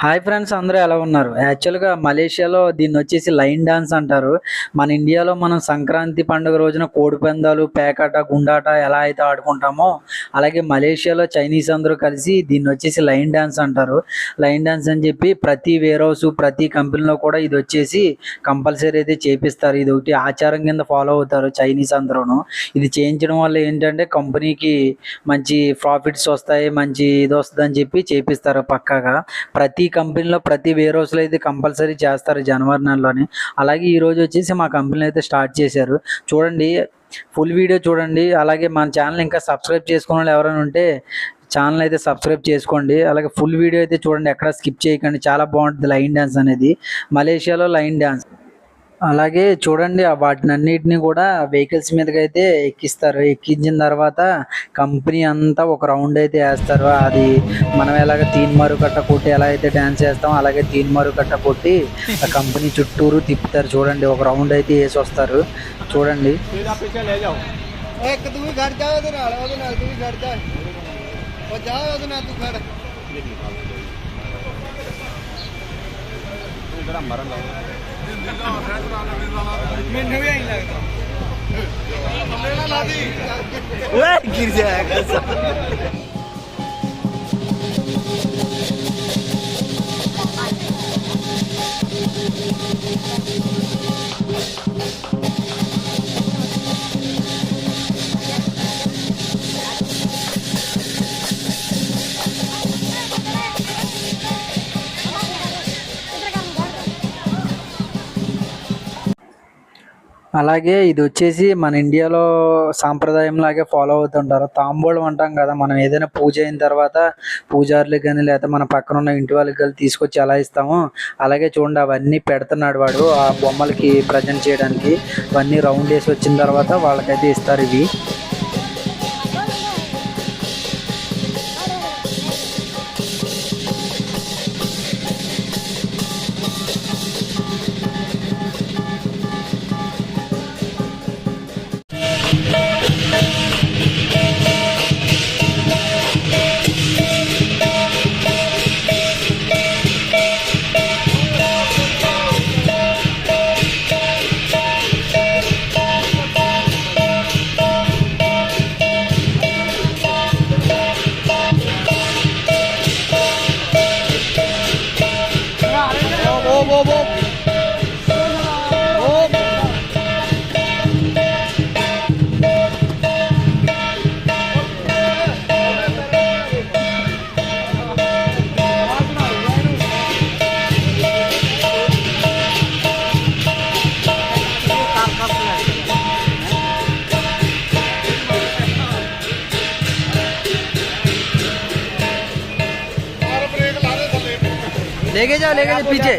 Hi friends, అందరూ ఎలా ఉన్నారు? యాక్చువల్‌గా మలేషియాలో దీన్నొచ్చేసి లైన్ డాన్స్ అంటారు. మన ఇండియాలో మనం సంక్రాంతి పండుగ రోజున కోడిపందాలు, పేకాట, గుండాట ఎలా అయితే ఆడుకుంటామో, అలాగే మలేషియాలో చైనీస్ అందరూ కలిసి దీన్నొచ్చేసి లైన్ డాన్స్ అంటారు. లైన్ డాన్స్ అని చెప్పి ప్రతి వేర్ హౌస్, ప్రతి కంపెనీలో కూడా ఇదొచ్చేసి కంపల్సరీ అయితే చేపిస్తారు. ఇదొకటి ఆచారం కింద ఫాలో అవుతారు చైనీస్ అందరూను. ఇది చేయించడం వల్ల ఏంటంటే కంపెనీకి మంచి ప్రాఫిట్స్ వస్తాయి, మంచి ఇదొస్తదని చెప్పి చేపిస్తారు పక్కాగా. ప్రతి కంపెనీలో, ప్రతి వేర్ హౌస్‌లో అయితే కంపల్సరీ చేస్తారు జనవరి నెలలోని. అలాగే ఈరోజు వచ్చేసి మా కంపెనీలో అయితే స్టార్ట్ చేశారు. చూడండి, ఫుల్ వీడియో చూడండి. అలాగే మన ఛానల్ ఇంకా సబ్స్క్రైబ్ చేసుకోనోళ్ళు ఎవరైనా ఉంటే ఛానల్ అయితే సబ్స్క్రైబ్ చేసుకోండి. అలాగే ఫుల్ వీడియో అయితే చూడండి, ఎక్కడ స్కిప్ చేయకండి. చాలా బాగుంటుంది లైన్ డాన్స్ అనేది. మలేషియాలో లైన్ డాన్స్. అలాగే చూడండి, వాటినన్నిటిని కూడా వెహికల్స్ మీదకైతే ఎక్కిస్తారు. ఎక్కించిన తర్వాత కంపెనీ అంతా ఒక రౌండ్ అయితే వేస్తారు. అది మనం ఎలాగ తీన్మారు కట్ట కొట్టి ఎలా అయితే డ్యాన్స్ చేస్తామో అలాగే తీన్మారు కట్ట కొట్టి ఆ కంపెనీ చుట్టూరు తిప్పుతారు. చూడండి, ఒక రౌండ్ అయితే వేసి వస్తారు. చూడండి. गिर जाएगा सब। అలాగే ఇది వచ్చేసి మన ఇండియాలో సాంప్రదాయంలాగే ఫాలో అవుతుంటారు. తాంబూలం అంటాం కదా, మనం ఏదైనా పూజ అయిన తర్వాత పూజారులకు కానీ లేకపోతే మన పక్కన ఉన్న ఇంటి వాళ్ళకి కానీ తీసుకొచ్చి ఎలా ఇస్తామో అలాగే చూడండి, అవన్నీ పెడుతున్నాడు వాడు ఆ బొమ్మలకి ప్రజెంట్ చేయడానికి. అవన్నీ రౌండ్ వేసి వచ్చిన తర్వాత వాళ్ళకైతే ఇస్తారు ఇవి. लेके जाओ पीछे.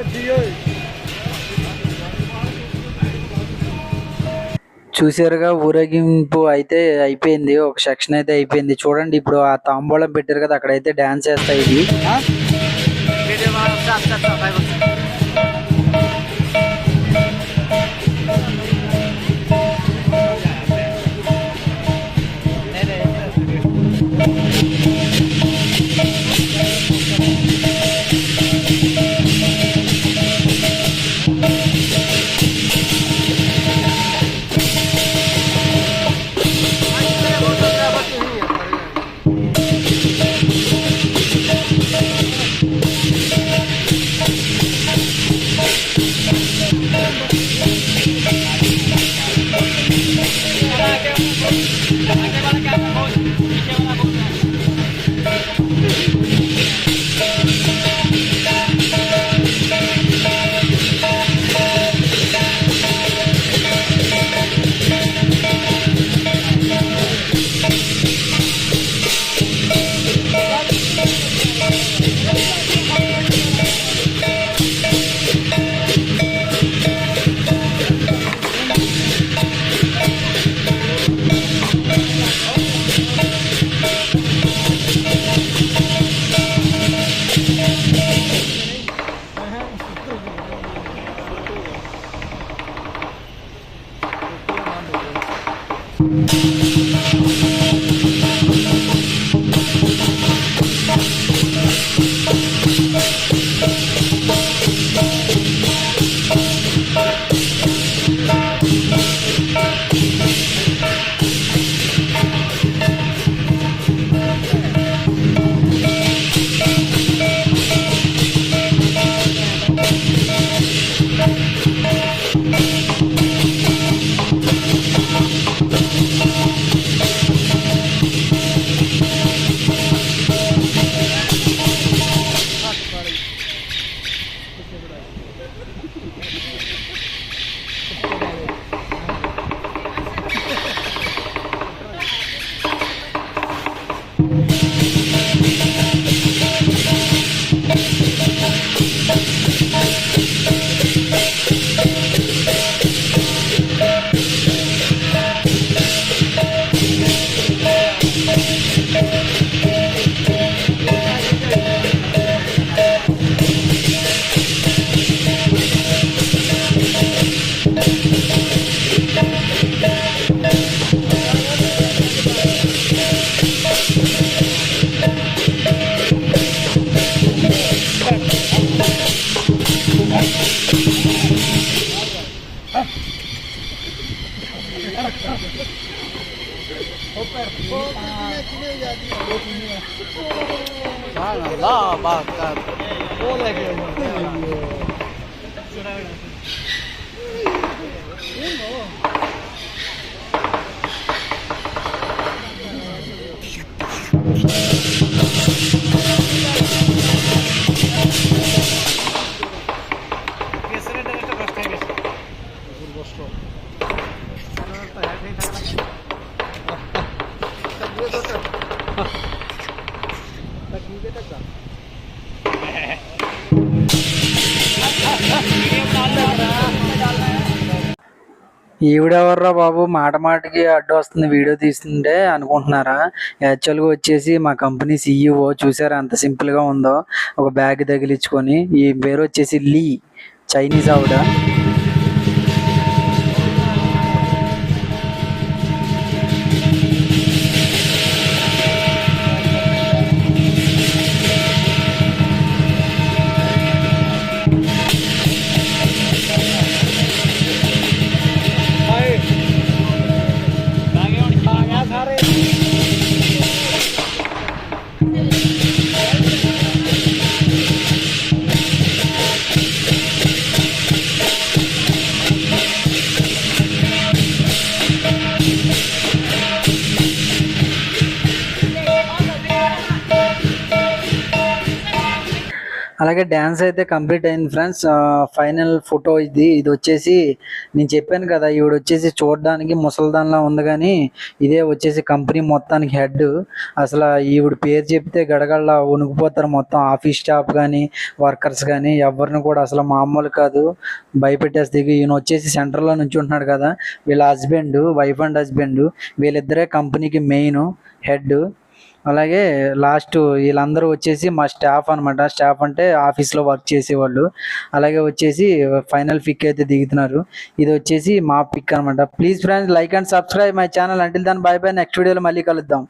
చూసారుగా, ఊరేగింపు అయితే అయిపోయింది. ఒక సెక్షన్ అయితే అయిపోయింది. చూడండి, ఇప్పుడు ఆ తాంబూలం పెట్టారు కదా, అక్కడైతే డాన్స్ చేస్తాయి ఇవి. ఈవిడెవర్రా బాబు మాట మాటకి అడ్డు వస్తుంది వీడియో తీస్తుంటే అనుకుంటున్నారా? యాక్చువల్గా వచ్చేసి మా కంపెనీ CEO. చూసారా ఎంత సింపుల్గా ఉందో, ఒక బ్యాగ్ తగిలించుకొని. ఈ పేరు వచ్చేసి లీ, చైనీస్ ఆవిడ. అలాగే డ్యాన్స్ అయితే కంప్లీట్ అయింది ఫ్రెండ్స్. ఫైనల్ ఫోటో ఇది వచ్చేసి నేను చెప్పాను కదా, ఈవిడ వచ్చేసి చూడడానికి ముసల్దాన్లా ఉంది, కానీ ఇదే వచ్చేసి కంపెనీ మొత్తానికి హెడ్. అసలు ఈవిడ పేరు చెప్తే గడగడలా వణుకుపోతారు మొత్తం ఆఫీస్ స్టాఫ్ కానీ వర్కర్స్ కానీ. ఎవరిని కూడా అసలు మామూలు కాదు, భయపెట్టేస్తే. ఈయన వచ్చేసి సెంటర్లో నుంచి ఉంటున్నాడు కదా, వీళ్ళ హస్బెండ్, వైఫ్ అండ్ హస్బెండ్, వీళ్ళిద్దరే కంపెనీకి మెయిన్ హెడ్. అలాగే లాస్ట్ వీళ్ళందరూ వచ్చేసి మా స్టాఫ్ అనమాట. స్టాఫ్ అంటే ఆఫీస్లో వర్క్ చేసేవాళ్ళు. అలాగే వచ్చేసి ఫైనల్ పిక్ అయితే దిగుతున్నారు. ఇది వచ్చేసి మా పిక్ అనమాట. Please friends, like and subscribe my channel. Until than by by. Next వీడియోలో మళ్ళీ కలుద్దాం.